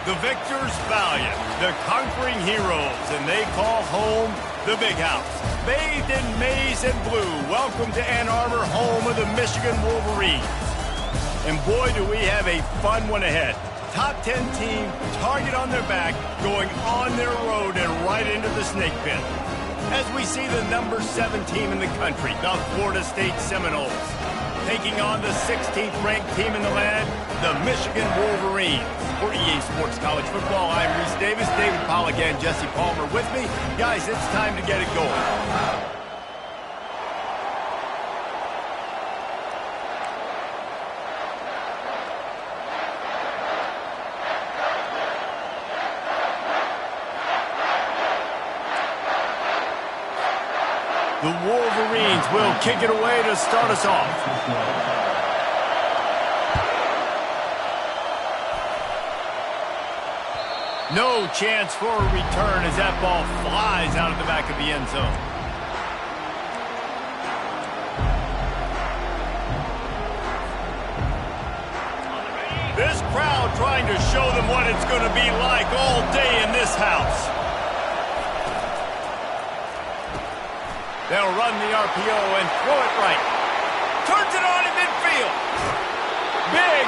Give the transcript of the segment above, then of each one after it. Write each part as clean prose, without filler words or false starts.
The victors valiant, the conquering heroes, and they call home the Big House. Bathed in maize and blue, welcome to Ann Arbor, home of the Michigan Wolverines. And boy, do we have a fun one ahead. Top 10 team, target on their back, going on their road and right into the snake pit. As we see the number 7 team in the country, the Florida State Seminoles, taking on the 16th ranked team in the land, the Michigan Wolverines. For EA Sports College Football, I'm Reese Davis, David Pollack, and Jesse Palmer with me. Guys, it's time to get it going. The Wolverines will kick it away to start us off. No chance for a return as that ball flies out of the back of the end zone. This crowd trying to show them what it's going to be like all day in this house. They'll run the RPO and throw it right. Turns it on in midfield.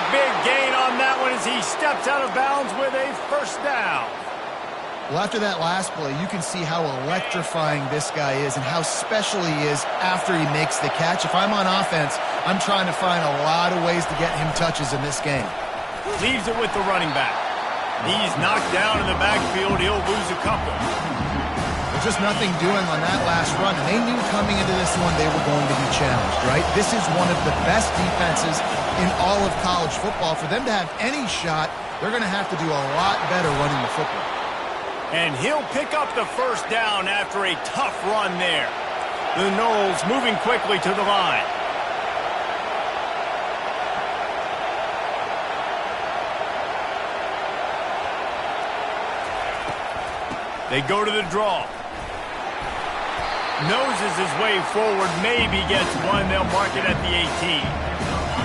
Big gain on that one as he steps out of bounds with a first down. Well, after that last play, you can see how electrifying this guy is and how special he is after he makes the catch. If I'm on offense, I'm trying to find a lot of ways to get him touches in this game. Leaves it with the running back. He's knocked down in the backfield. He'll lose a couple. There's just nothing doing on that last run, and they knew coming into this one they were going to be challenged, right? This is one of the best defenses in all of college football. For them to have any shot, they're going to have to do a lot better running the football. And he'll pick up the first down after a tough run there. The Noles moving quickly to the line. They go to the draw. Noses his way forward, maybe gets one. They'll mark it at the 18.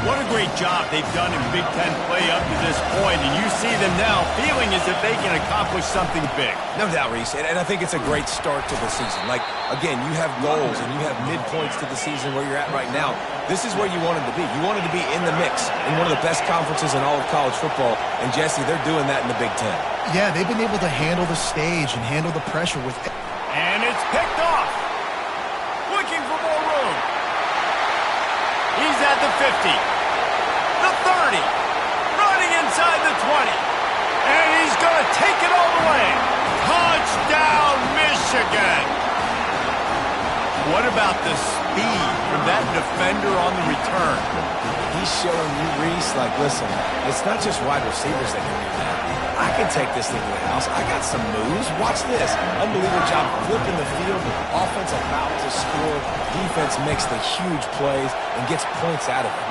What a great job they've done in Big Ten play up to this point, and you see them now feeling as if they can accomplish something big. No doubt, Reese, and I think it's a great start to the season. Like, again, you have goals and you have midpoints to the season where you're at right now. This is where you wanted to be. You wanted to be in the mix in one of the best conferences in all of college football, and Jesse, they're doing that in the Big Ten. Yeah, they've been able to handle the stage and handle the pressure with it. And it's picked off. Looking for more room. He's at the 50. The 30. Running inside the 20. And he's going to take it all the way. Touchdown, Michigan. What about the speed from that defender on the return? He's showing you, Reese, like, listen, it's not just wide receivers that can do that. I can take this thing to the house. I got some moves. Watch this. Unbelievable job flipping the field. Offense about to score. Defense makes the huge plays and gets points out of it.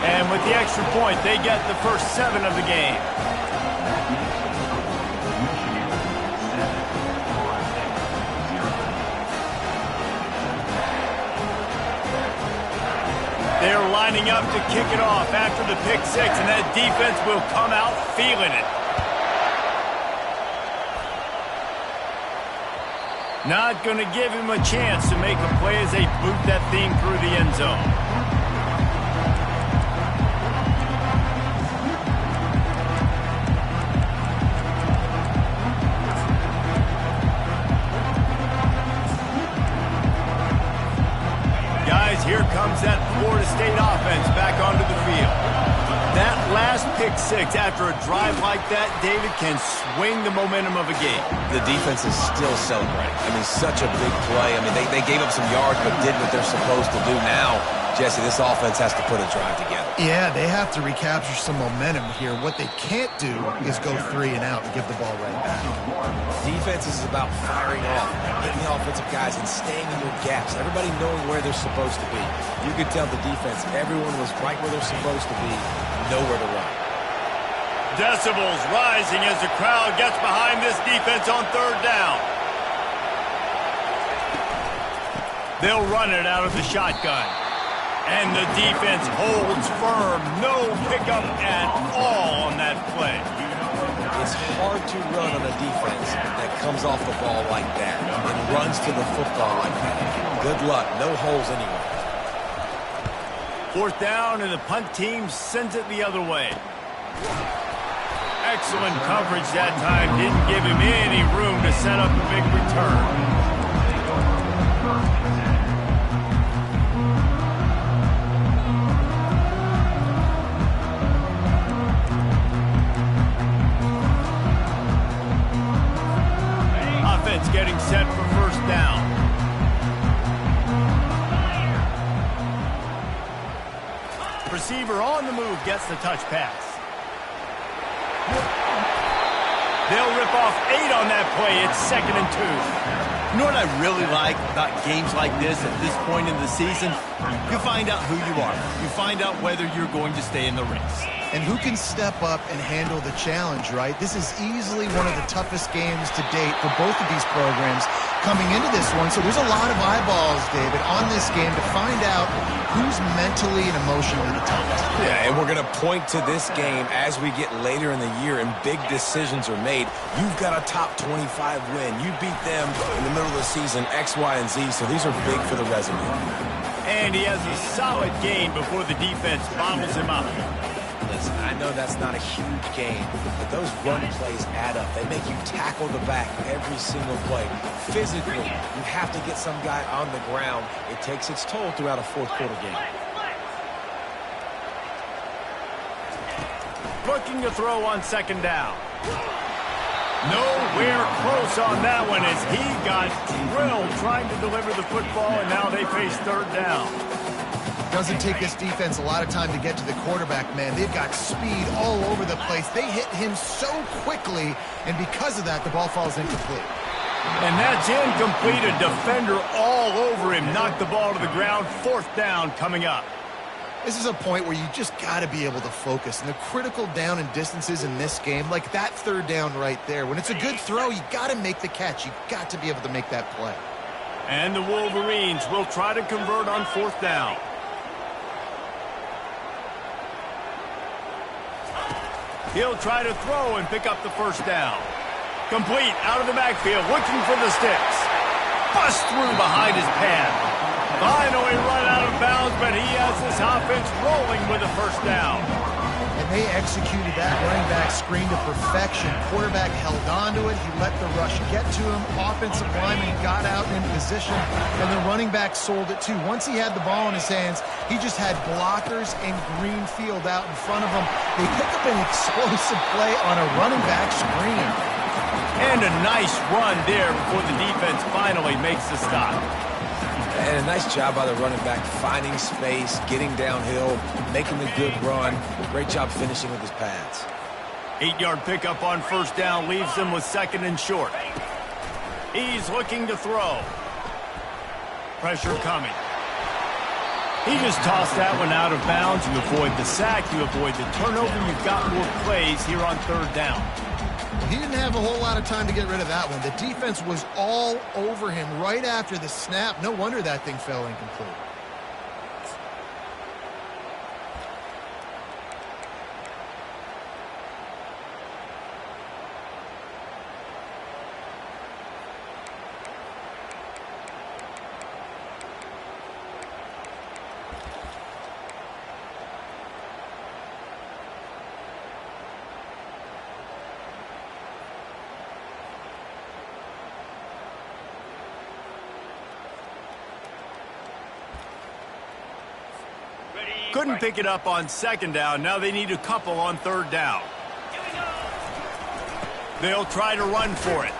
And with the extra point, they get the first 7 of the game. They're lining up to kick it off after the pick 6, and that defense will come out feeling it. Not going to give him a chance to make a play as they boot that thing through the end zone. Guys, here comes that Florida State offense back onto the field. That last pick 6 after a drive like that, David, can swing the momentum of a game. The defense is still celebrating. I mean, such a big play. I mean, they gave up some yards but did what they're supposed to do. Now, Jesse, this offense has to put a drive together. Yeah, they have to recapture some momentum here. What they can't do is go 3 and out and give the ball right back. Defense is about firing off, hitting the offensive guys, and staying in their gaps. Everybody knowing where they're supposed to be. You could tell the defense, everyone was right where they're supposed to be, nowhere to run. Decibels rising as the crowd gets behind this defense on 3rd down. They'll run it out of the shotgun. And the defense holds firm. No pickup at all on that play. It's to run on a defense that comes off the ball like that and runs to the football like that. Good luck. No holes anywhere. 4th down, and the punt team sends it the other way. Excellent coverage that time. Didn't give him any room to set up a big return. Getting set for 1st down. Receiver on the move gets the touch pass. They'll rip off 8 on that play. It's 2nd and 2. You know what I really like about games like this at this point in the season? You find out who you are. You find out whether you're going to stay in the race. And who can step up and handle the challenge, right? This is easily one of the toughest games to date for both of these programs coming into this one. So there's a lot of eyeballs, David, on this game to find out who's mentally and emotionally the toughest. Yeah, and we're going to point to this game as we get later in the year and big decisions are made. You've got a top 25 win. You beat them in the middle of the season, X, Y, and Z, so these are big for the resume. And he has a solid gain before the defense bottles him up. Listen, I know that's not a huge game, but those run plays add up. They make you tackle the back every single play. Physically, you have to get some guy on the ground. It takes its toll throughout a 4th quarter game. Looking to throw on 2nd down. Nowhere close on that one as he got drilled trying to deliver the football, and now they face 3rd down. Doesn't take this defense a lot of time to get to the quarterback, man. They've got speed all over the place. They hit him so quickly, and because of that, the ball falls incomplete. And that's incomplete. A defender all over him. Knocked the ball to the ground. 4th down coming up. This is a point where you just got to be able to focus. And the critical down and distances in this game, like that 3rd down right there, when it's a good throw, you got to make the catch. You got to be able to make that play. And the Wolverines will try to convert on 4th down. He'll try to throw and pick up the 1st down. Complete out of the backfield, looking for the sticks. Bust through behind his pad. Finally run out of bounds, but he has this offense rolling with a 1st down. And they executed that running back screen to perfection. Quarterback held on to it. He let the rush get to him. Offensive lineman got out in position, and the running back sold it too. Once he had the ball in his hands, he just had blockers and green field out in front of him. They picked up an explosive play on a running back screen. And a nice run there before the defense finally makes the stop. And a nice job by the running back, finding space, getting downhill, making the good run. Great job finishing with his pads. 8-yard pickup on 1st down leaves him with 2nd and short. He's looking to throw. Pressure coming. He just tossed that one out of bounds. You avoid the sack, you avoid the turnover. You've got more plays here on 3rd down. He didn't have a whole lot of time to get rid of that one. The defense was all over him right after the snap. No wonder that thing fell incomplete. Couldn't pick it up on 2nd down. Now they need a couple on 3rd down. They'll try to run for it.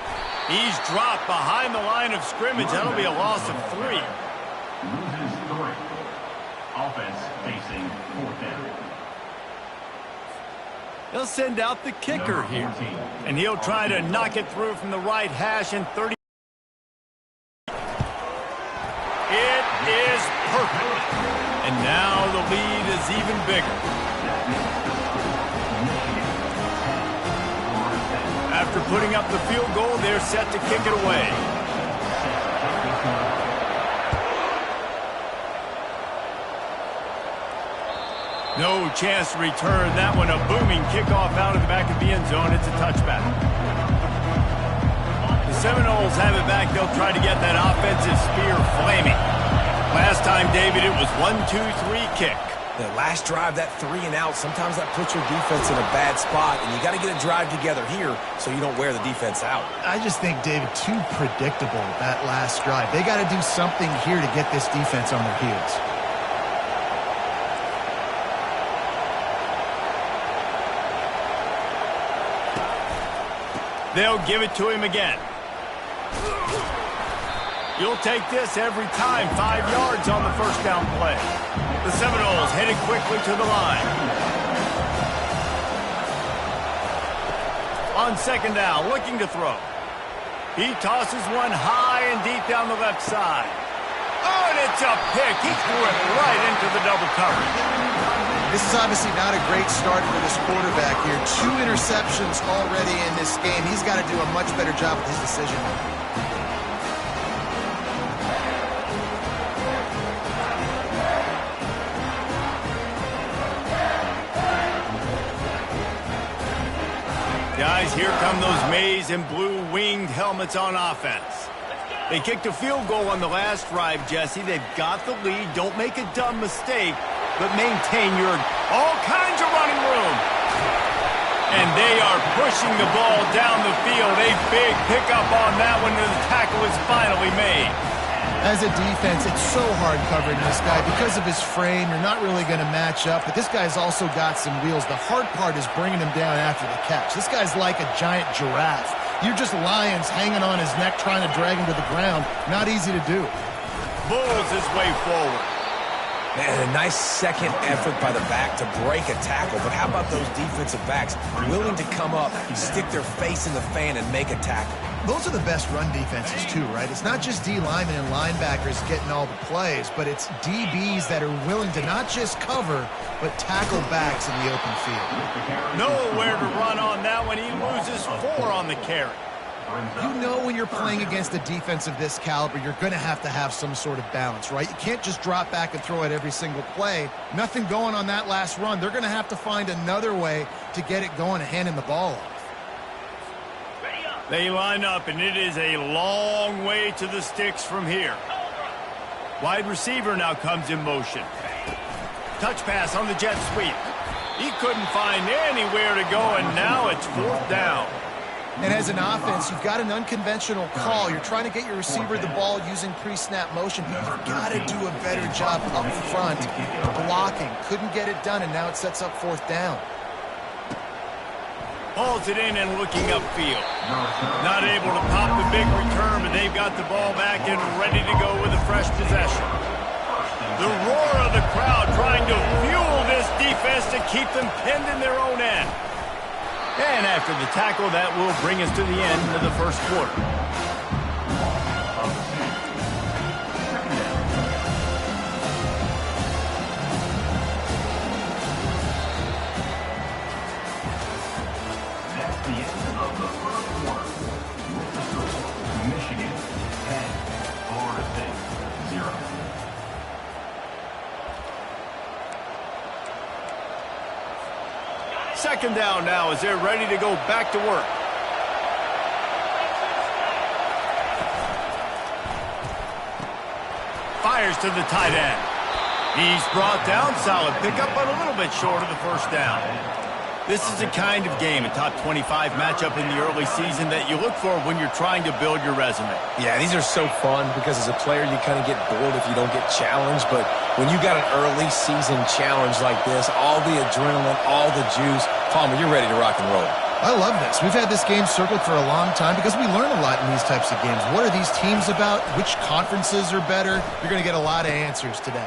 He's dropped behind the line of scrimmage. That'll be a loss of 3. Loses 3. Offense facing 4th down. They'll send out the kicker here. And he'll try to knock it through from the right hash in 30. It is perfect. And now the lead is even bigger. After putting up the field goal, they're set to kick it away. No chance to return that one. A booming kickoff out of the back of the end zone. It's a touchback. Seminoles have it back. They'll try to get that offensive spear flaming. Last time, David, it was 1-2-3 kick. The last drive, that 3 and out, sometimes that puts your defense in a bad spot, and you got to get a drive together here so you don't wear the defense out. I just think, David, too predictable, that last drive. They got to do something here to get this defense on their heels. They'll give it to him again. You'll take this every time. 5 yards on the first down play. The Seminoles headed quickly to the line. On second down, looking to throw. He tosses one high and deep down the left side. Oh, and it's a pick. He threw it right into the double coverage. This is obviously not a great start for this quarterback here. 2 interceptions already in this game. He's got to do a much better job with his decision. Guys, here come those maize and blue winged helmets on offense. They kicked a field goal on the last drive, Jesse. They've got the lead. Don't make a dumb mistake, but maintain your all kinds of running room. And they are pushing the ball down the field. A big pickup on that one, and the tackle is finally made. As a defense, it's so hard covering this guy. Because of his frame, you're not really going to match up, but this guy's also got some wheels. The hard part is bringing him down after the catch. This guy's like a giant giraffe. You're just lions hanging on his neck trying to drag him to the ground. Not easy to do. Bulls his way forward. Man, a nice second effort by the back to break a tackle. But how about those defensive backs willing to come up, stick their face in the fan, and make a tackle? Those are the best run defenses too, right? It's not just D linemen and linebackers getting all the plays, but it's DBs that are willing to not just cover, but tackle backs in the open field. Nowhere to run on that one. He loses 4 on the carry. You know when you're playing against a defense of this caliber, you're going to have some sort of balance, right? You can't just drop back and throw it every single play. Nothing going on that last run. They're going to have to find another way to get it going and hand him the ball off. They line up, and it is a long way to the sticks from here. Wide receiver now comes in motion. Touch pass on the jet sweep. He couldn't find anywhere to go, and now it's 4th down. And as an offense, you've got an unconventional call. You're trying to get your receiver the ball using pre-snap motion, but you've got to do a better job up front blocking. Couldn't get it done, and now it sets up 4th down. Hauls it in and looking upfield. Not able to pop the big return, but they've got the ball back and ready to go with a fresh possession. The roar of the crowd trying to fuel this defense to keep them pinned in their own end. And after the tackle, that will bring us to the end of the first quarter. That's the end of the first quarter. Michigan 10, Florida State 0. Second down now as they're ready to go back to work. Fires to the tight end. He's brought down. Solid pickup, but a little bit short of the first down. This is the kind of game, a top 25 matchup in the early season that you look for when you're trying to build your resume. Yeah, these are so fun because as a player, you kind of get bored if you don't get challenged. But when you got an early season challenge like this, all the adrenaline, all the juice, Palmer, you're ready to rock and roll. I love this. We've had this game circled for a long time because we learn a lot in these types of games. What are these teams about? Which conferences are better? You're going to get a lot of answers today.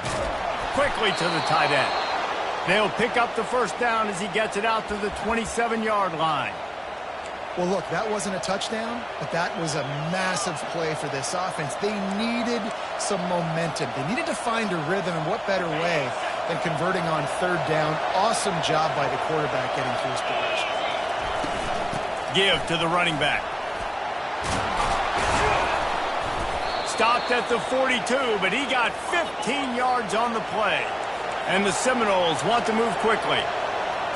Quickly to the tight end. They'll pick up the first down as he gets it out to the 27-yard line. Well, look, that wasn't a touchdown, but that was a massive play for this offense. They needed some momentum. They needed to find a rhythm, and what better way than converting on 3rd down. Awesome job by the quarterback getting through his progression. Give to the running back. Stopped at the 42, but he got 15 yards on the play. And the Seminoles want to move quickly.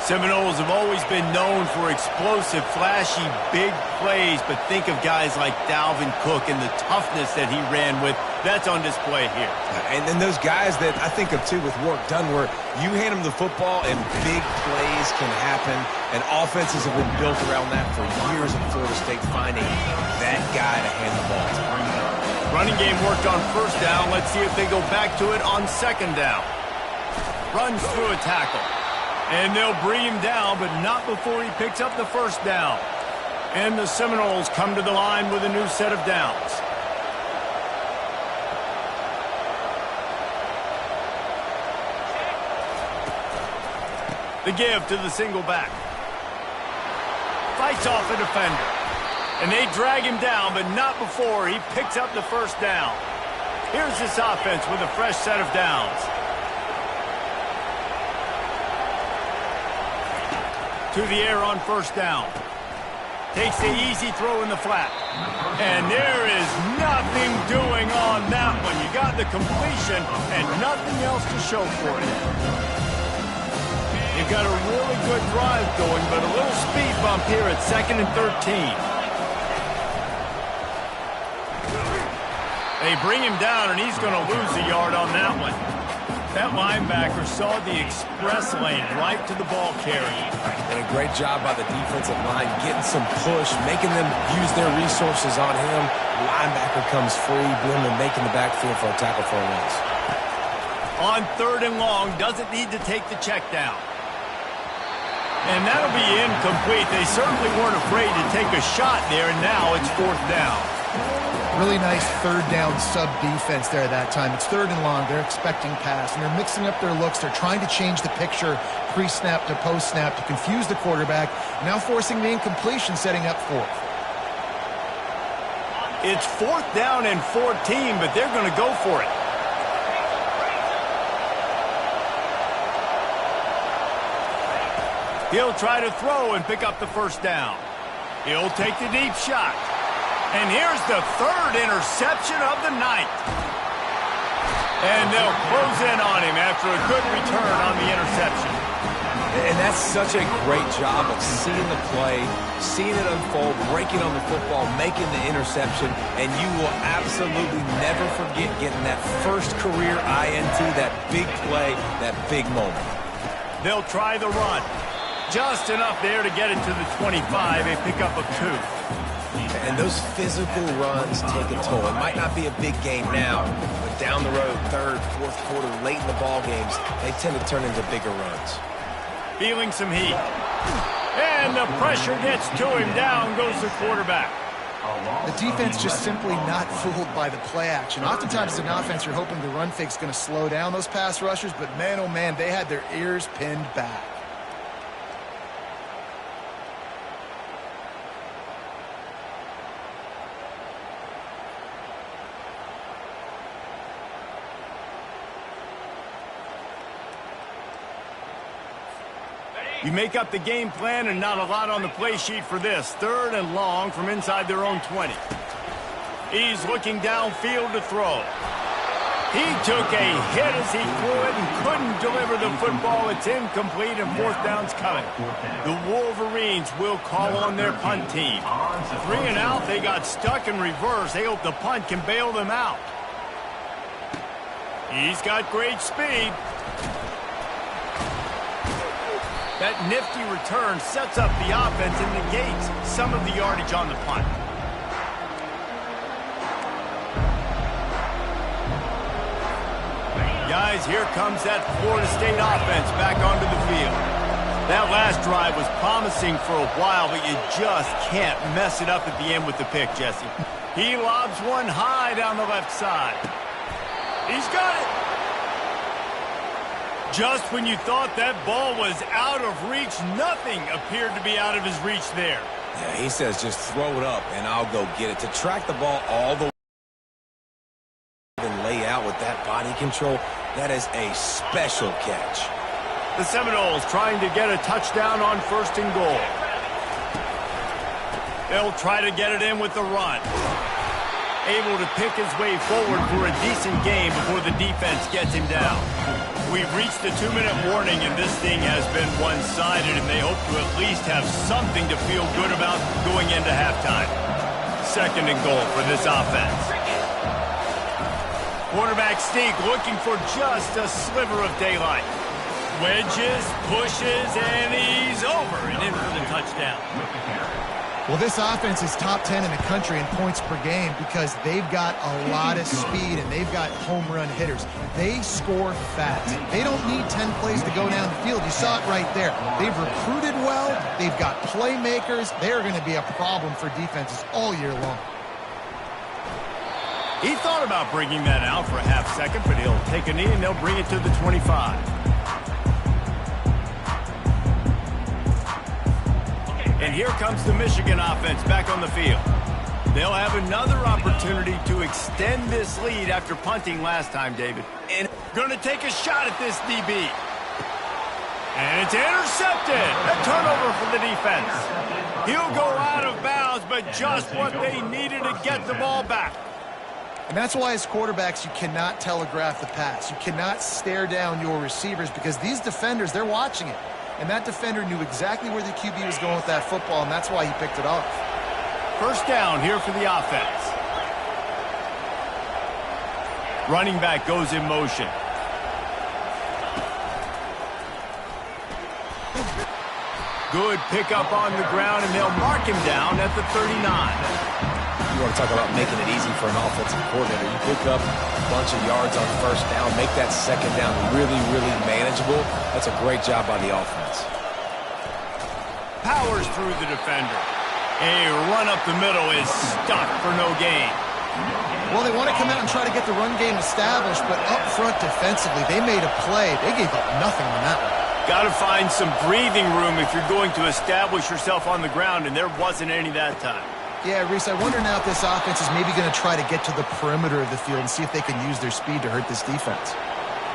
Seminoles have always been known for explosive, flashy, big plays, but think of guys like Dalvin Cook and the toughness that he ran with. That's on display here. And then those guys that I think of, too, with work done, where you hand them the football and big plays can happen, and offenses have been built around that for years in Florida State, finding that guy to hand the ball to. Running game worked on first down. Let's see if they go back to it on second down. Runs through a tackle. And they'll bring him down, but not before he picks up the first down. And the Seminoles come to the line with a new set of downs. The give to the single back. Fights off a defender. And they drag him down, but not before he picks up the first down. Here's this offense with a fresh set of downs. To the air on first down. Takes the easy throw in the flat. And there is nothing doing on that one. You got the completion and nothing else to show for it. You've got a really good drive going, but a little speed bump here at 2nd and 13. They bring him down, and he's going to lose a yard on that one. That linebacker saw the express lane right to the ball carrier. And a great job by the defensive line, getting some push, making them use their resources on him. Linebacker comes free, Blum making the backfield for a tackle for a loss. On 3rd and long, doesn't need to take the check down. And that'll be incomplete. They certainly weren't afraid to take a shot there, and now it's 4th down. Really nice 3rd down sub-defense there that time. It's 3rd and long. They're expecting pass, and they're mixing up their looks. They're trying to change the picture pre-snap to post-snap to confuse the quarterback, now forcing the incompletion, setting up 4th. It's 4th down and 14, but they're going to go for it. He'll try to throw and pick up the first down. He'll take the deep shot. And here's the 3rd interception of the night. And they'll close in on him after a good return on the interception. And that's such a great job of seeing the play, seeing it unfold, breaking on the football, making the interception, and you will absolutely never forget getting that first career INT, that big play, that big moment. They'll try the run. Just enough there to get it to the 25. They pick up a 2. And those physical runs take a toll. It might not be a big game now, but down the road, 3rd, 4th quarter, late in the ball games, they tend to turn into bigger runs. Feeling some heat. And the pressure gets to him. Down goes the quarterback. The defense just simply not fooled by the play action. Oftentimes as an offense, you're hoping the run fake's going to slow down those pass rushers, but man, oh man, they had their ears pinned back. You make up the game plan and not a lot on the play sheet for this. 3rd and long from inside their own 20. He's looking downfield to throw. He took a hit as he threw it and couldn't deliver the football. It's incomplete and 4th down's coming. The Wolverines will call on their punt team. 3 and out, they got stuck in reverse. They hope the punt can bail them out. He's got great speed. That nifty return sets up the offense and negates some of the yardage on the punt. Guys, here comes that Florida State offense back onto the field. That last drive was promising for a while, but you just can't mess it up at the end with the pick, Jesse. He lobs one high down the left side. He's got it. Just when you thought that ball was out of reach, nothing appeared to be out of his reach there. Yeah, he says just throw it up and I'll go get it. To track the ball all the way and lay out with that body control, that is a special catch. The Seminoles trying to get a touchdown on 1st and goal. They'll try to get it in with the run. Able to pick his way forward for a decent game before the defense gets him down. We've reached the 2-minute warning, and this thing has been one-sided, and they hope to at least have something to feel good about going into halftime. 2nd and goal for this offense. Quarterback sneak looking for just a sliver of daylight. Wedges, pushes, and he's over and in for the touchdown. Well, this offense is top 10 in the country in points per game because they've got a lot of speed and they've got home run hitters. They score fast. They don't need 10 plays to go down the field. You saw it right there. They've recruited well. They've got playmakers. They're going to be a problem for defenses all year long. He thought about bringing that out for a half second, but he'll take a knee and they'll bring it to the 25. And here comes the Michigan offense back on the field. They'll have another opportunity to extend this lead after punting last time, David. And going to take a shot at this DB. And it's intercepted. A turnover for the defense. He'll go out of bounds, but just what they needed to get the ball back. And that's why as quarterbacks, you cannot telegraph the pass. You cannot stare down your receivers because these defenders, they're watching it. And that defender knew exactly where the QB was going with that football, and that's why he picked it off. 1st down here for the offense. Running back goes in motion. Good pickup on the ground, and they'll mark him down at the 39. You want to talk about making it easy for an offensive coordinator. You pick up a bunch of yards on 1st down, make that 2nd down really, really manageable. That's a great job by the offense. Powers through the defender. A run up the middle is stuck for no gain. Well, they want to come out and try to get the run game established, but up front defensively, they made a play. They gave up nothing on that one. Got to find some breathing room if you're going to establish yourself on the ground, and there wasn't any that time. Yeah, Reese, I wonder now if this offense is maybe going to try to get to the perimeter of the field and see if they can use their speed to hurt this defense.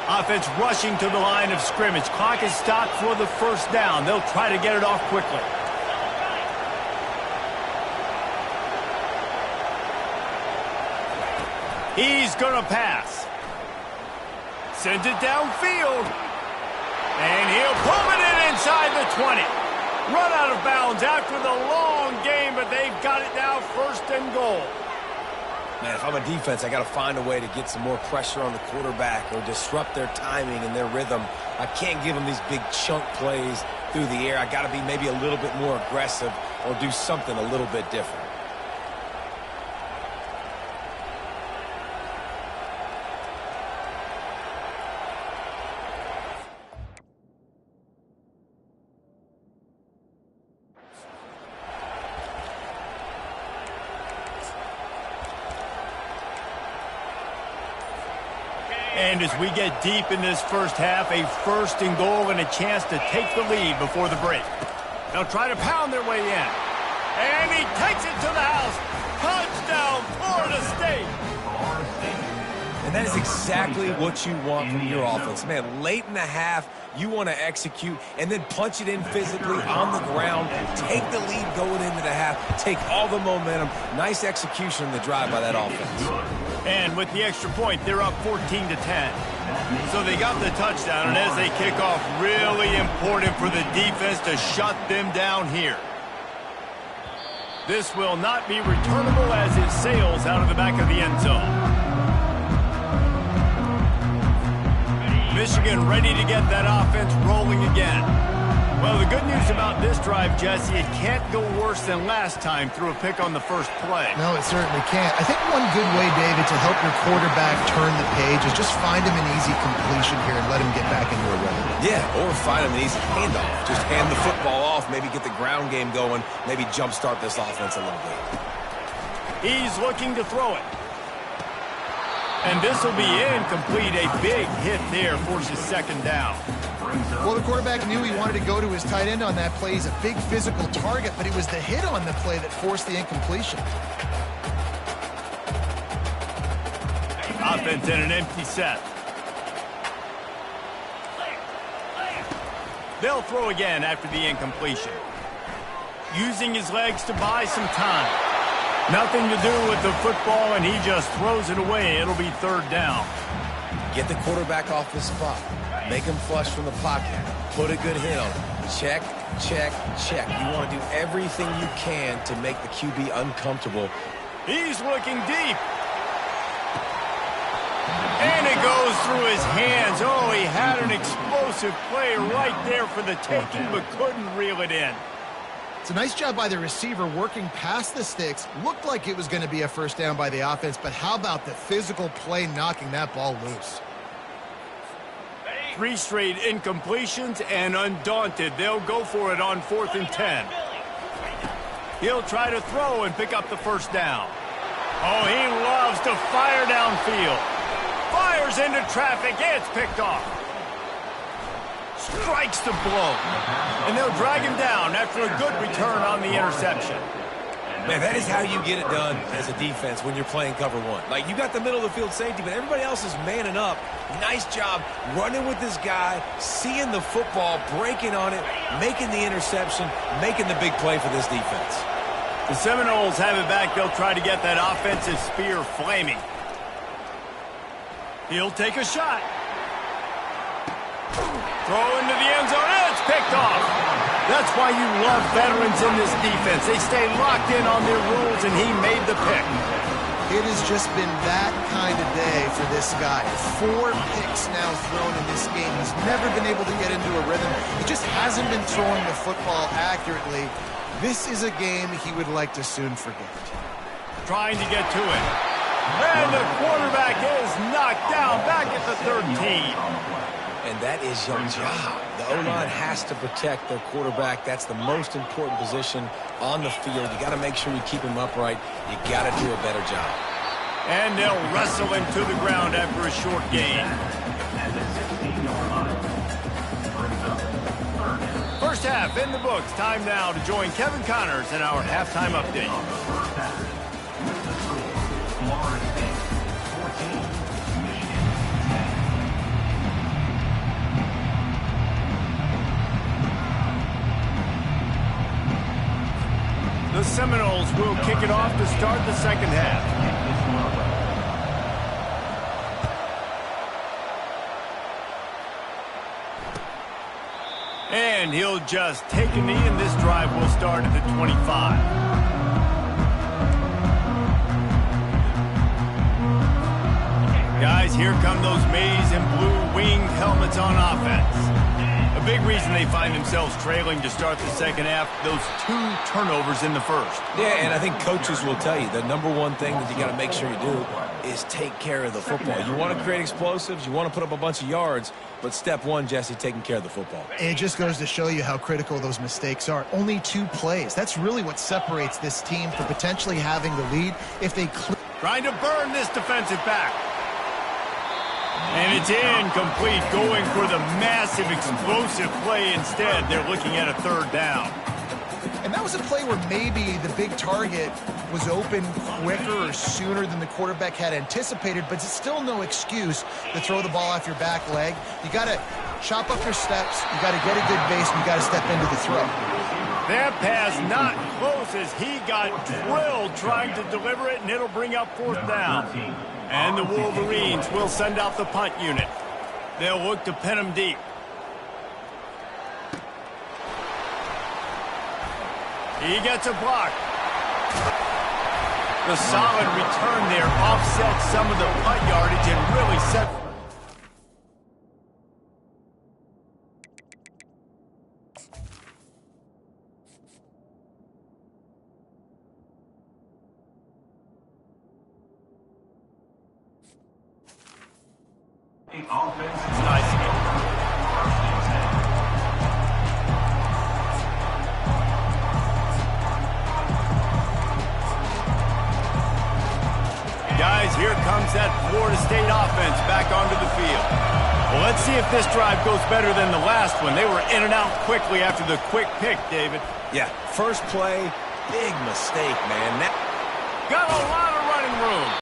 Offense rushing to the line of scrimmage. Clock is stopped for the 1st down. They'll try to get it off quickly. He's going to pass. Sends it downfield. And he'll pull it in inside the 20. Run out of bounds after the long game, but they've got it now 1st and goal. Man, if I'm a defense, I got to find a way to get some more pressure on the quarterback or disrupt their timing and their rhythm. I can't give them these big chunk plays through the air. I got to be maybe a little bit more aggressive or do something a little bit different. And as we get deep in this 1st half, a 1st and goal and a chance to take the lead before the break. They'll try to pound their way in. And he takes it to the house. Touchdown, Florida State. And that is exactly what you want from your offense. Man, late in the half, you want to execute and then punch it in physically on the ground. Take the lead going into the half. Take all the momentum. Nice execution in the drive by that offense. And with the extra point, they're up 14-10. So they got the touchdown, and as they kick off, really important for the defense to shut them down here. This will not be returnable as it sails out of the back of the end zone. Michigan ready to get that offense rolling again. Well, the good news about this drive, Jesse, it can't go worse than last time through a pick on the 1st play. No, it certainly can't. I think one good way, David, to help your quarterback turn the page is just find him an easy completion here and let him get back into a rhythm. Yeah, or find him an easy handoff. Just hand the football off, maybe get the ground game going, maybe jumpstart this offense a little bit. He's looking to throw it. And this will be incomplete. A big hit there forces 2nd down. Well, the quarterback knew he wanted to go to his tight end on that play. He's a big physical target, but it was the hit on the play that forced the incompletion. Offense in an empty set. They'll throw again after the incompletion. Using his legs to buy some time. Nothing to do with the football, and he just throws it away. It'll be 3rd down. Get the quarterback off the spot. Make him flush from the pocket. Put a good hit on him. Check, check, check. You want to do everything you can to make the QB uncomfortable. He's looking deep. And it goes through his hands. Oh, he had an explosive play right there for the taking, but couldn't reel it in. It's a nice job by the receiver working past the sticks. Looked like it was going to be a first down by the offense, but how about the physical play knocking that ball loose? 3 straight incompletions, and undaunted, they'll go for it on 4th and 10. He'll try to throw and pick up the first down. Oh, he loves to fire downfield. Fires into traffic. It's picked off. Strikes the blow. And they'll drag him down after a good return on the interception. Man, that is how you get it done as a defense when you're playing cover 1. Like, you got the middle of the field safety, but everybody else is manning up. Nice job running with this guy, seeing the football, breaking on it, making the interception, making the big play for this defense. The Seminoles have it back. They'll try to get that offensive spear flaming. He'll take a shot. Throw into the end zone. It's picked off. That's why you love veterans in this defense. They stay locked in on their rules, and he made the pick. It has just been that kind of day for this guy. 4 picks now thrown in this game. He's never been able to get into a rhythm. He just hasn't been throwing the football accurately. This is a game he would like to soon forget. Trying to get to it. And the quarterback is knocked down back at the 13. And that is your job. The O-line has to protect their quarterback. That's the most important position on the field. You got to make sure you keep him upright. You got to do a better job. And they'll wrestle him to the ground after a short gain. First half in the books. Time now to join Kevin Connors in our halftime update. The Seminoles will kick it off to start the second half. And he'll just take a knee, and this drive will start at the 25. Guys, here come those maize and blue winged helmets on offense. A big reason they find themselves trailing to start the second half, those 2 turnovers in the first. Yeah, and I think coaches will tell you the number one thing that you got to make sure you do is take care of the football. You want to create explosives, you want to put up a bunch of yards, but step 1, Jesse, taking care of the football. It just goes to show you how critical those mistakes are. Only 2 plays. That's really what separates this team from potentially having the lead if they trying to burn this defensive back. And it's incomplete, going for the massive explosive play instead. They're looking at a 3rd down. And that was a play where maybe the big target was open quicker or sooner than the quarterback had anticipated, but it's still no excuse to throw the ball off your back leg. You got to chop up your steps, you got to get a good base, and you got to step into the throw. That pass not close as he got drilled trying to deliver it, and it'll bring up 4th down. And the Wolverines will send out the punt unit. They'll look to pin him deep. He gets a block. The solid return there offsets some of the punt yardage and really set. Nice. Guys, here comes that Florida State offense back onto the field. Well, let's see if this drive goes better than the last one. They were in and out quickly after the quick pick, David. Yeah, first play, big mistake, man. Got a lot of running room.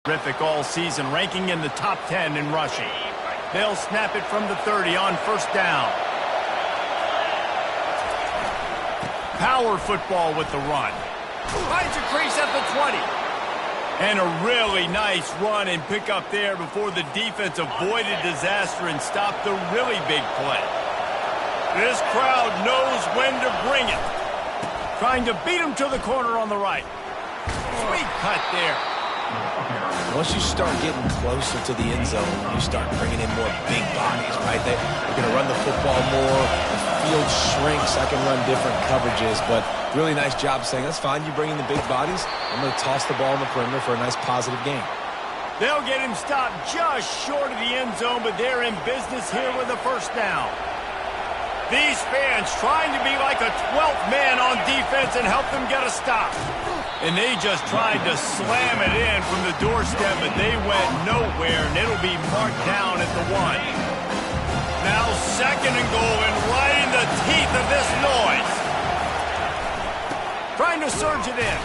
Terrific all season, ranking in the top 10 in rushing. They'll snap it from the 30 on 1st down. Power football with the run. Finds a crease at the 20. And a really nice run and pick up there before the defense avoided disaster and stopped the really big play. This crowd knows when to bring it. Trying to beat him to the corner on the right. Sweet cut there. Once you start getting closer to the end zone, you start bringing in more big bodies, right? They're going to run the football more. The field shrinks. I can run different coverages, but really nice job saying, that's fine, you bring in the big bodies. I'm going to toss the ball in the perimeter for a nice positive gain. They'll get him stopped just short of the end zone, but they're in business here with a first down. These fans trying to be like a 12th man on defense and help them get a stop. And they just tried to slam it in from the doorstep, but they went nowhere, and it'll be marked down at the 1. Now 2nd and goal, and right in the teeth of this noise. Trying to surge it in.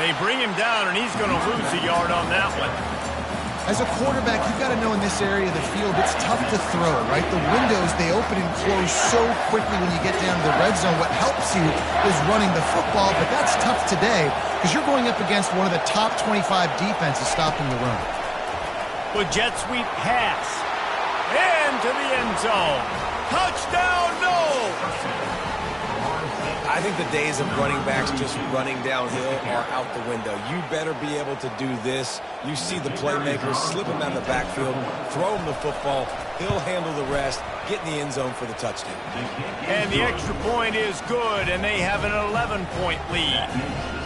They bring him down, and he's going to lose a yard on that one. As a quarterback, you've got to know in this area of the field, it's tough to throw, right? The windows, they open and close so quickly when you get down to the red zone. What helps you is running the football, but that's tough today because you're going up against one of the top 25 defenses stopping the run. With jet sweep pass. Into the end zone. Touchdown, no! I think the days of running backs just running downhill are out the window. You better be able to do this. You see the playmakers, slip him out of the backfield, throw him the football. He'll handle the rest, get in the end zone for the touchdown. And the extra point is good, and they have an 11-point lead.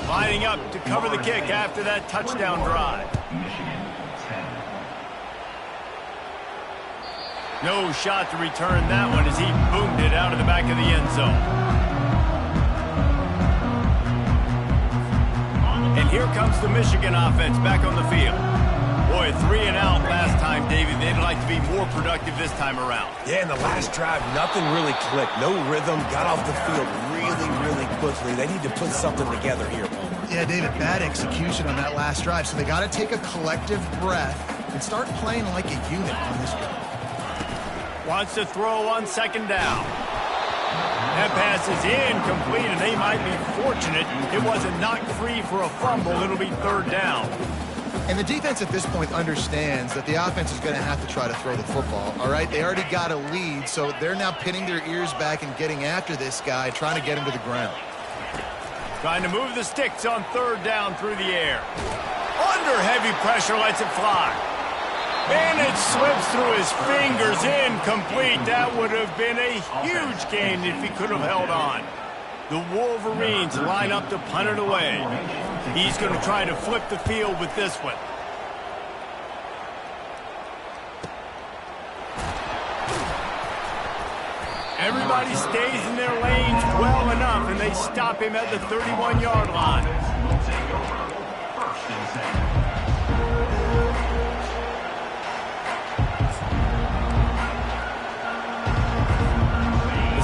Lining up to cover the kick after that touchdown drive. No shot to return that one as he boomed it out of the back of the end zone. And here comes the Michigan offense back on the field. Boy, 3 and out last time, David. They'd like to be more productive this time around. Yeah, in the last drive, nothing really clicked. No rhythm, got off the field really quickly. They need to put something together here, Palmer. Yeah, David, bad execution on that last drive. So they got to take a collective breath and start playing like a unit on this drive. Wants to throw on 2nd down. That pass is incomplete, and they might be fortunate it wasn't knocked free for a fumble. It'll be 3rd down. And the defense at this point understands that the offense is going to have to try to throw the football, all right? They already got a lead, so they're now pinning their ears back and getting after this guy, trying to get him to the ground. Trying to move the sticks on 3rd down through the air. Under heavy pressure, lets it fly. And it slips through his fingers, incomplete. That would have been a huge gain if he could have held on. The Wolverines line up to punt it away. He's going to try to flip the field with this one. Everybody stays in their lanes well enough, and they stop him at the 31-yard line. Will take over. 1st and 10.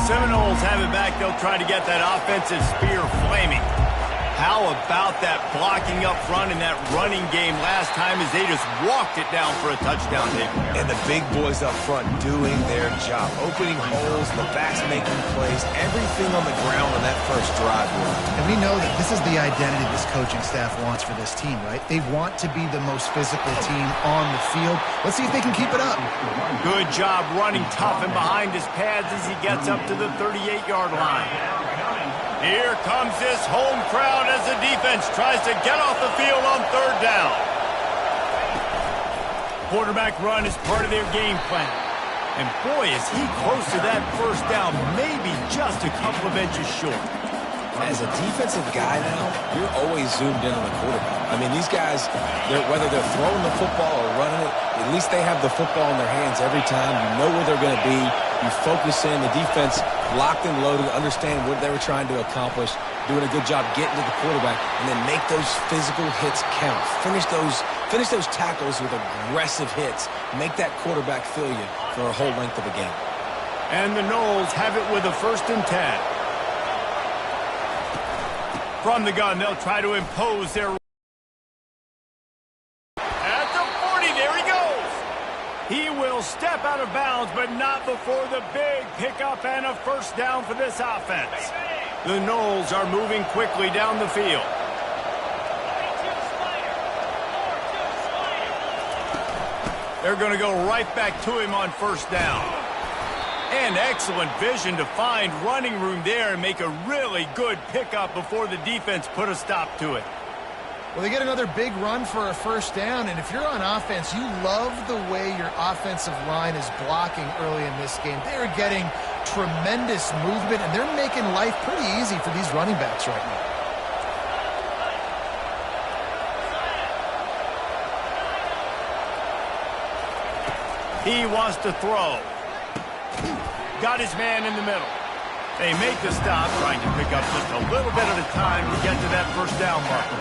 Seminoles have it back. They'll try to get that offensive spear flaming. How about that blocking up front and that running game last time as they just walked it down for a touchdown, Dave? And the big boys up front doing their job. Opening holes, the backs making plays, everything on the ground on that first drive. And we know that this is the identity this coaching staff wants for this team, right? They want to be the most physical team on the field. Let's see if they can keep it up. Good job running tough and behind his pads as he gets up to the 38-yard line. Here comes this home crowd as the defense tries to get off the field on 3rd down. Quarterback run is part of their game plan. And boy, is he close to that first down, maybe just a couple of inches short. As a defensive guy now, you're always zoomed in on the quarterback. I mean, these guys, whether they're throwing the football or running it, at least they have the football in their hands every time. You know where they're going to be. You focus in. The defense locked and loaded, understand what they were trying to accomplish, doing a good job getting to the quarterback, and then make those physical hits count. Finish those tackles with aggressive hits. Make that quarterback feel you for a whole length of a game. And the Noles have it with a 1st and 10. From the gun, they'll try to impose their... At the 40, there he goes! He will step out of bounds, but not before the big pickup and a 1st down for this offense. The Noles are moving quickly down the field. They're going to go right back to him on first down. And excellent vision to find running room there and make a really good pickup before the defense put a stop to it. Well, they get another big run for a first down, and if you're on offense, you love the way your offensive line is blocking early in this game. They're getting tremendous movement, and they're making life pretty easy for these running backs right now. He wants to throw. Got his man in the middle. They make the stop, trying to pick up just a little bit at a time to get to that first down marker.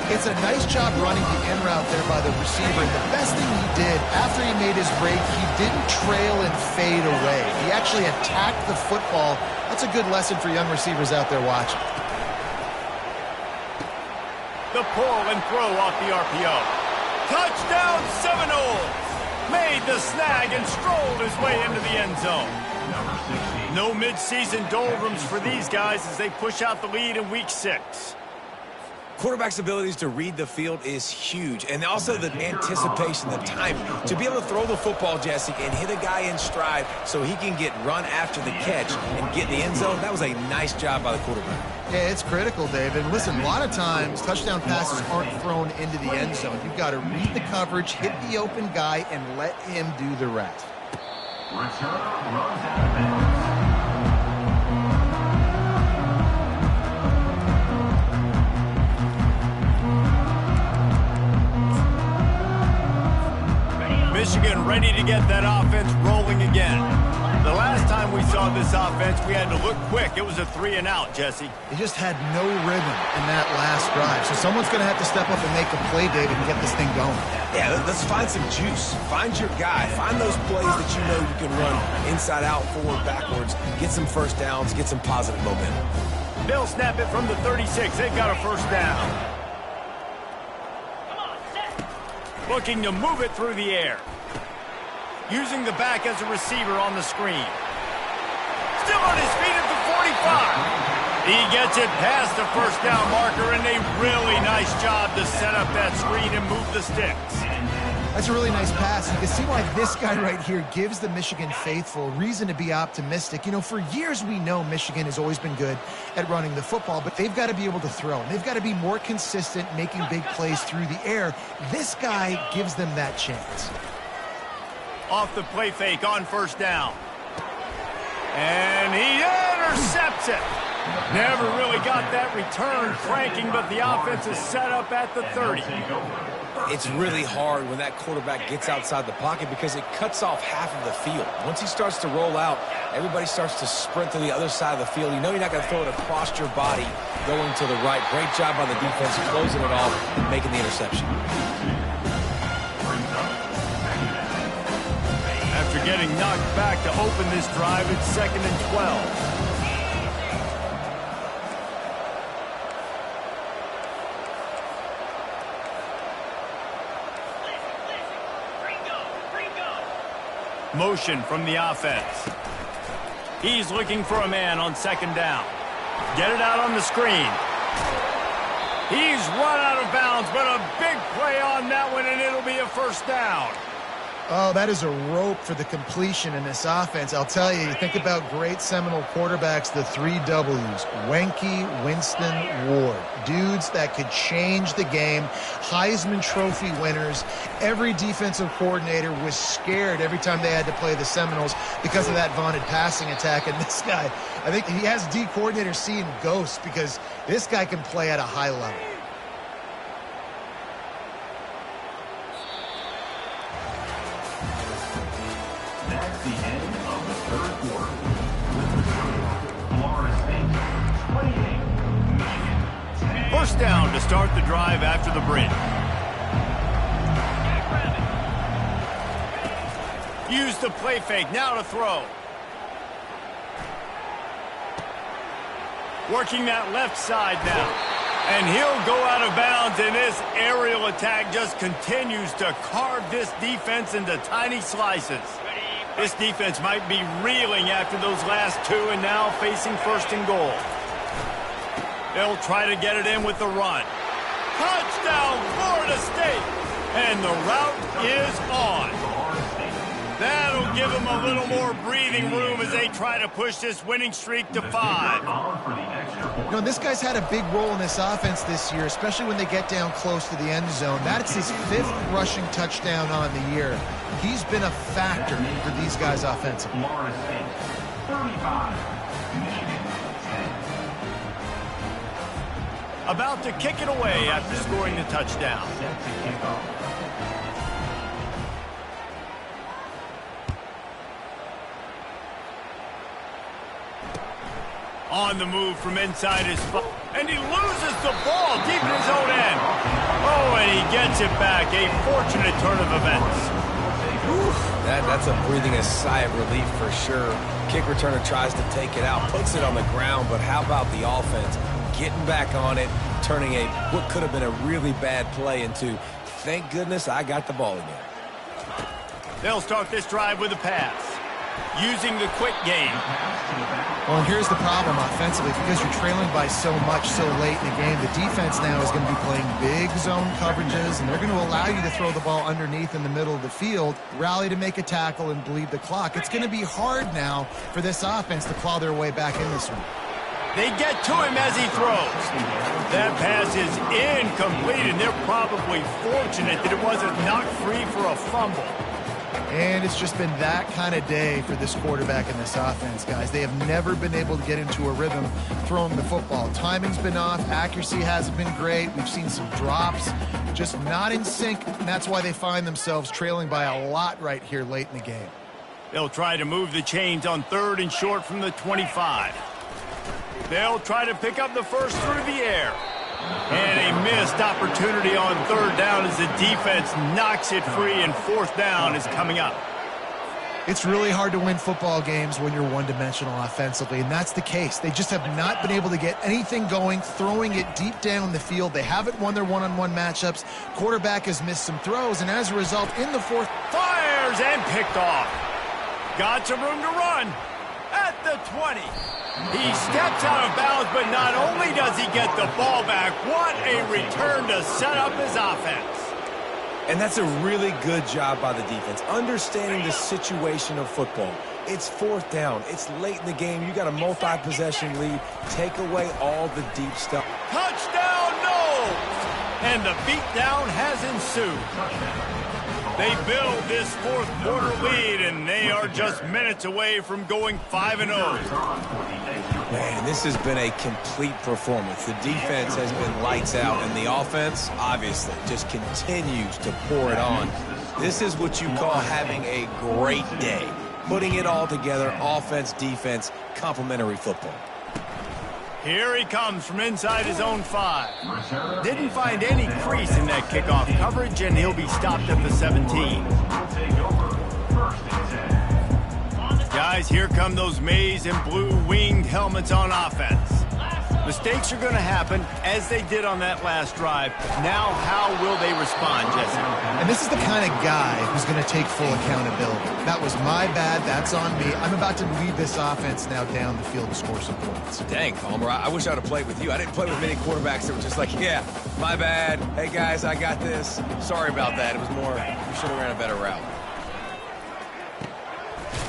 It's a nice job running the in route there by the receiver. And the best thing he did after he made his break, he didn't trail and fade away. He actually attacked the football. That's a good lesson for young receivers out there watching. The pull and throw off the RPO. Touchdown Seminoles! Made the snag and strolled his way into the end zone. No midseason doldrums for these guys as they push out the lead in Week 6. Quarterback's abilities to read the field is huge, and also the anticipation, the timing. To be able to throw the football, Jesse, and hit a guy in stride so he can get run after the catch and get in the end zone, that was a nice job by the quarterback. Yeah, it's critical, David. Listen, a lot of times touchdown passes aren't thrown into the end zone. You've got to read the coverage, hit the open guy, and let him do the rest. Michigan ready to get that offense rolling again. The last time we saw this offense, we had to look quick. It was a 3-and-out, Jesse. They just had no rhythm in that last drive. So someone's going to have to step up and make a play, David, and get this thing going. Yeah, let's find some juice. Find your guy. Find those plays that you know you can run inside out, forward, backwards. Get some first downs. Get some positive momentum. They'll snap it from the 36. They've got a first down. Looking to move it through the air. Using the back as a receiver on the screen. Still on his feet at the 45. He gets it past the first down marker, and a really nice job to set up that screen and move the sticks. That's a really nice pass. You can see why this guy right here gives the Michigan faithful reason to be optimistic. You know, for years we know Michigan has always been good at running the football, but they've got to be able to throw. They've got to be more consistent making big plays through the air. This guy gives them that chance. Off the play fake on first down. And he intercepts it. Never really got that return cranking, but the offense is set up at the 30. It's really hard when that quarterback gets outside the pocket because it cuts off half of the field. Once he starts to roll out, everybody starts to sprint to the other side of the field. You know you're not going to throw it across your body going to the right. Great job by the defense closing it off and making the interception. After getting knocked back to open this drive, it's 2nd and 12. Motion from the offense. He's looking for a man on 2nd down. Get it out on the screen. He's run out of bounds, but a big play on that one, and it'll be a first down. Oh, that is a rope for the completion in this offense. I'll tell you, you think about great Seminole quarterbacks, the 3 W's, Wenke, Winston, Ward. Dudes that could change the game, Heisman Trophy winners. Every defensive coordinator was scared every time they had to play the Seminoles because of that vaunted passing attack. And this guy, I think he has D coordinators seeing ghosts because this guy can play at a high level. That's the end of the third quarter. Florida State 28, Michigan 10. First down to start the drive after the break. Use the play fake, now to throw. Working that left side now. And he'll go out of bounds, and this aerial attack just continues to carve this defense into tiny slices. This defense might be reeling after those last 2 and now facing 1st and goal. They'll try to get it in with the run. Touchdown, Florida State! And the route is on. That'll give them a little more breathing room as they try to push this winning streak to 5. You know, this guy's had a big role in this offense this year, especially when they get down close to the end zone. That's his 5th rushing touchdown on the year. He's been a factor for these guys offensively. Florida State, 35. Michigan, 10. About to kick it away after scoring the touchdown. Set to kick off. On the move from inside his and he loses the ball deep in his own end. Oh, and he gets it back. A fortunate turn of events. That's a breathing a sigh of relief for sure. Kick returner tries to take it out, puts it on the ground, but how about the offense getting back on it, turning what could have been a really bad play into, thank goodness I got the ball again. They'll start this drive with a pass, using the quick game. Well, here's the problem offensively. Because you're trailing by so much so late in the game, the defense now is going to be playing big zone coverages, and they're going to allow you to throw the ball underneath in the middle of the field, rally to make a tackle, and bleed the clock. It's going to be hard now for this offense to claw their way back in this one. They get to him as he throws. That pass is incomplete, and they're probably fortunate that it wasn't knocked free for a fumble. And it's just been that kind of day for this quarterback in this offense, guys. They have never been able to get into a rhythm throwing the football. Timing's been off. Accuracy hasn't been great. We've seen some drops, just not in sync, and that's why they find themselves trailing by a lot right here late in the game. They'll try to move the chains on 3rd and short from the 25. They'll try to pick up the first through the air. And a missed opportunity on 3rd down as the defense knocks it free, and 4th down is coming up. It's really hard to win football games when you're one-dimensional offensively, and that's the case. They just have not been able to get anything going, throwing it deep down the field. They haven't won their one-on-one matchups. Quarterback has missed some throws, and as a result, in the 4th, fires and picked off. Got some room to run at the 20. He steps out of bounds, but not only does he get the ball back, what a return to set up his offense. And that's a really good job by the defense, understanding the situation of football. It's 4th down. It's late in the game. You got a multi-possession lead. Take away all the deep stuff. Touchdown, no! And the beatdown has ensued. They build this 4th quarter lead, and they are just minutes away from going 5-0. Man, this has been a complete performance. The defense has been lights out, and the offense, obviously, just continues to pour it on. This is what you call having a great day. Putting it all together, offense, defense, complementary football. Here he comes from inside his own 5. Didn't find any crease in that kickoff coverage, and he'll be stopped at the 17. Guys, here come those maize and blue winged helmets on offense. Mistakes are going to happen, as they did on that last drive. Now, how will they respond, Jesse? and this is the kind of guy who's going to take full accountability. That was my bad. That's on me. I'm about to lead this offense now down the field to score some points. Dang, Palmer, I wish I would have played with you. I didn't play with many quarterbacks that were just like, yeah, my bad. Hey, guys, I got this. Sorry about that. It was more, we should have ran a better route.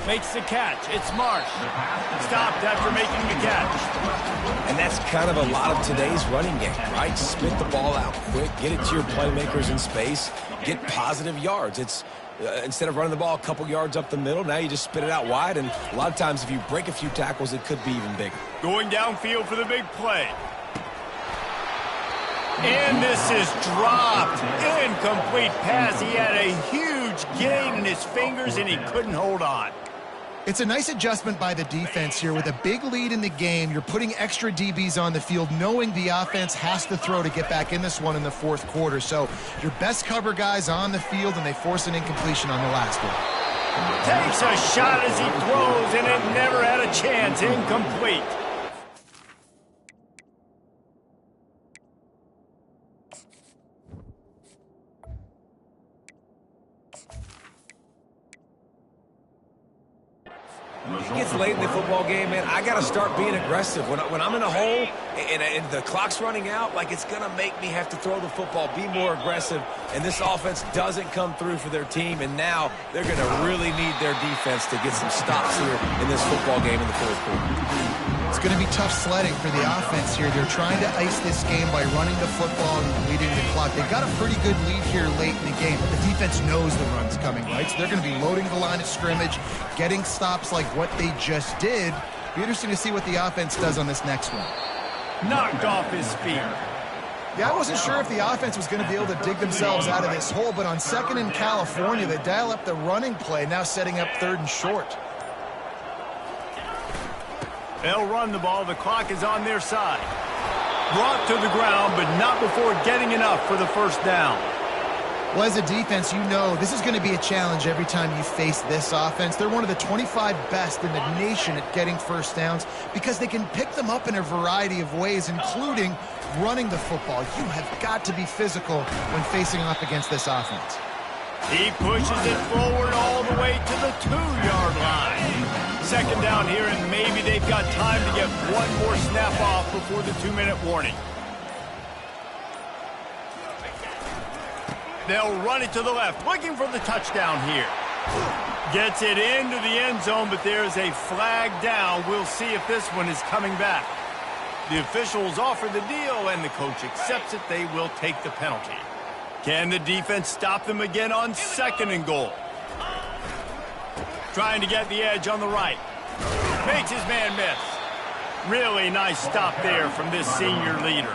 Makes the catch. It's Marsh. Stopped after making the catch. And that's kind of a lot of today's running game, right? Spit the ball out quick, get it to your playmakers in space, get positive yards. It's instead of running the ball a couple yards up the middle, now you just spit it out wide, and a lot of times if you break a few tackles, it could be even bigger. Going downfield for the big play. And this is dropped. Incomplete pass. He had a huge gain in his fingers, and he couldn't hold on. It's a nice adjustment by the defense here. With a big lead in the game, you're putting extra DBs on the field, knowing the offense has to throw to get back in this one in the 4th quarter. So your best cover guys on the field, and they force an incompletion on the last one. Takes a shot as he throws, and it never had a chance. Incomplete. it gets late in the football game, man, I got to start being aggressive. When I'm in a hole and the clock's running out, like, it's going to make me have to throw the football, be more aggressive, and this offense doesn't come through for their team, and now they're going to really need their defense to get some stops here in this football game in the fourth quarter. It's going to be tough sledding for the offense here. They're trying to ice this game by running the football and leading the clock. They've got a pretty good lead here late in the game, but the defense knows the run's coming, right? So they're going to be loading the line of scrimmage, getting stops like what they just did. Be interesting to see what the offense does on this next one. Knocked off his feet. Yeah, I wasn't sure if the offense was going to be able to dig themselves out of this hole, but on 2nd and California, they dial up the running play, now setting up 3rd and short. They'll run the ball. The clock is on their side. Brought to the ground, but not before getting enough for the first down. Well, as a defense, you know this is going to be a challenge every time you face this offense. They're one of the 25 best in the nation at getting first downs because they can pick them up in a variety of ways, including running the football. You have got to be physical when facing off against this offense. He pushes it forward all the way to the 2-yard line. 2nd down here, and maybe they've got time to get one more snap off before the 2-minute warning. They'll run it to the left, looking for the touchdown here. Gets it into the end zone, but there's a flag down. We'll see if this one is coming back. The officials offer the deal, and the coach accepts it. They will take the penalty. Can the defense stop them again on 2nd and goal? Trying to get the edge on the right. Makes his man miss. Really nice stop there from this senior leader.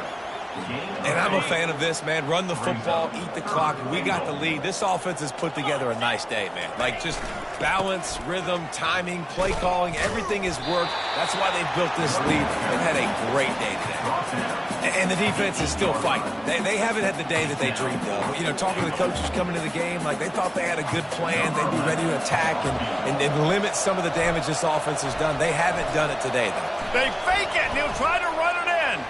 And I'm a fan of this, man. Run the football, eat the clock. We got the lead. This offense has put together a nice day, man. Like, just balance, rhythm, timing, play calling, everything has worked. That's why they built this lead. They've had a great day today. And the defense is still fighting. They haven't had the day that they dreamed of. You know, talking to the coaches coming to the game, like, they thought they had a good plan. They'd be ready to attack and limit some of the damage this offense has done. They haven't done it today, though. They fake it, and he'll try to run it in.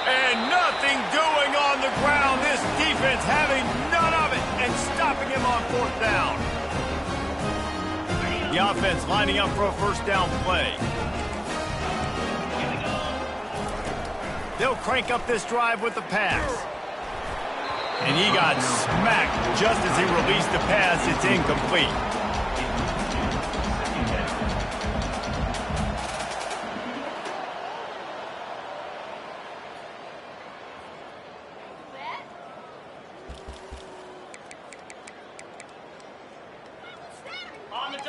And nothing doing on the ground. This defense having none of it and stopping him on 4th down. The offense lining up for a first down play. They'll crank up this drive with the pass. And he got smacked just as he released the pass. It's incomplete.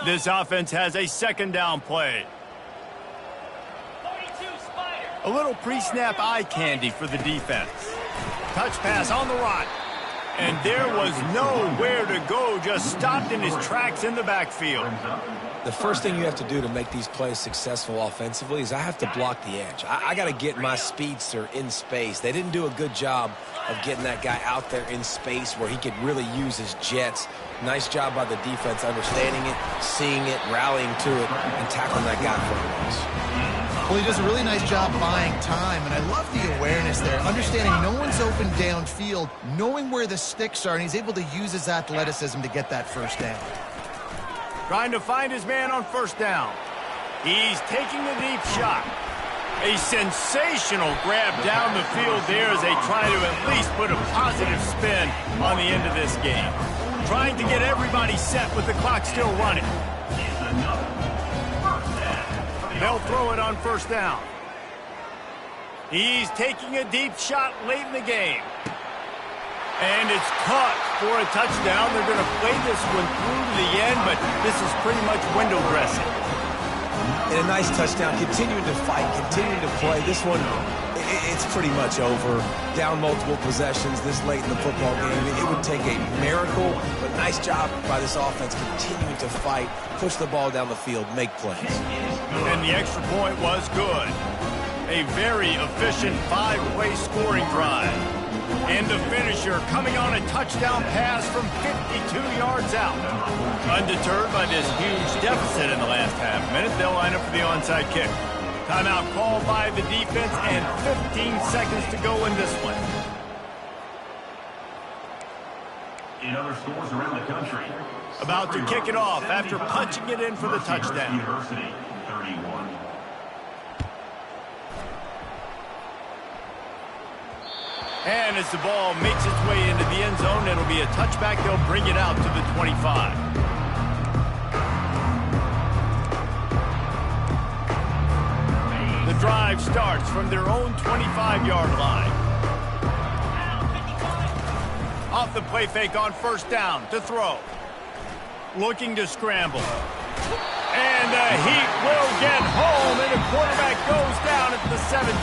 This offense has a 2nd down play. A little pre-snap eye candy for the defense. Touch pass on the right. And there was nowhere to go, just stopped in his tracks in the backfield. The first thing you have to do to make these plays successful offensively is I have to block the edge. I got to get my speedster in space. They didn't do a good job of getting that guy out there in space where he could really use his jets. Nice job by the defense understanding it, seeing it, rallying to it, and tackling that guy for a loss. Well, he does a really nice job buying time, and I love the awareness there, understanding no one's open downfield, knowing where the sticks are, and he's able to use his athleticism to get that first down. Trying to find his man on 1st down. He's taking the deep shot. A sensational grab down the field there as they try to at least put a positive spin on the end of this game. Trying to get everybody set with the clock still running. They'll throw it on 1st down. He's taking a deep shot late in the game. And it's caught for a touchdown. They're going to play this one through to the end, but this is pretty much window dressing. And a nice touchdown, continuing to fight, continuing to play. This one, it's pretty much over. Down multiple possessions this late in the football game. It would take a miracle, but nice job by this offense continuing to fight, push the ball down the field, make plays. And the extra point was good. A very efficient 5-play scoring drive. And the finisher coming on a touchdown pass from 52 yards out. Undeterred by this huge deficit in the last half minute, they'll line up for the onside kick. Timeout called by the defense and 15 seconds to go in this one. In other stores around the country, About to kick it off after 75. punching it in for the Mercyhurst touchdown. University, 31. And as the ball makes its way into the end zone, it'll be a touchback. They'll bring it out to the 25. The drive starts from their own 25-yard line. Off the play fake on first down to throw. Looking to scramble. And the heat will get home, and the quarterback goes down at the 17.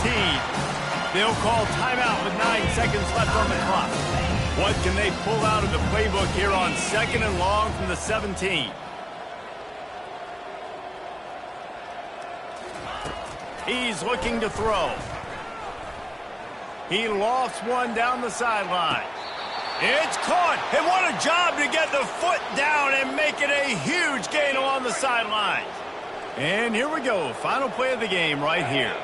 They'll call timeout with 9 seconds left on the clock. What can they pull out of the playbook here on 2nd and long from the 17? He's looking to throw. He lofts one down the sideline. It's caught, and what a job to get the foot down and make it a huge gain along the sideline. And here we go, final play of the game right here.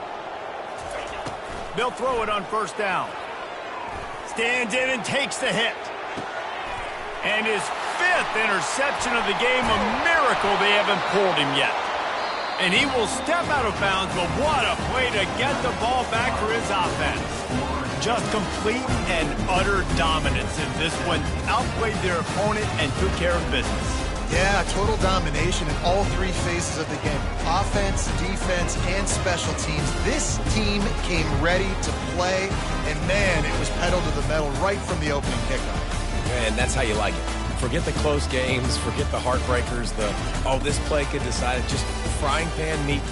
They'll throw it on first down. Stands in and takes the hit. And his 5th interception of the game, a miracle they haven't pulled him yet. And he will step out of bounds, but what a play to get the ball back for his offense. Just complete and utter dominance in this one. Outplayed their opponent and took care of business. Yeah, total domination in all 3 phases of the game. Offense, defense, and special teams. This team came ready to play, and man, it was pedal to the metal right from the opening kickoff. And that's how you like it. Forget the close games, forget the heartbreakers, this play could decide it. Just frying pan meat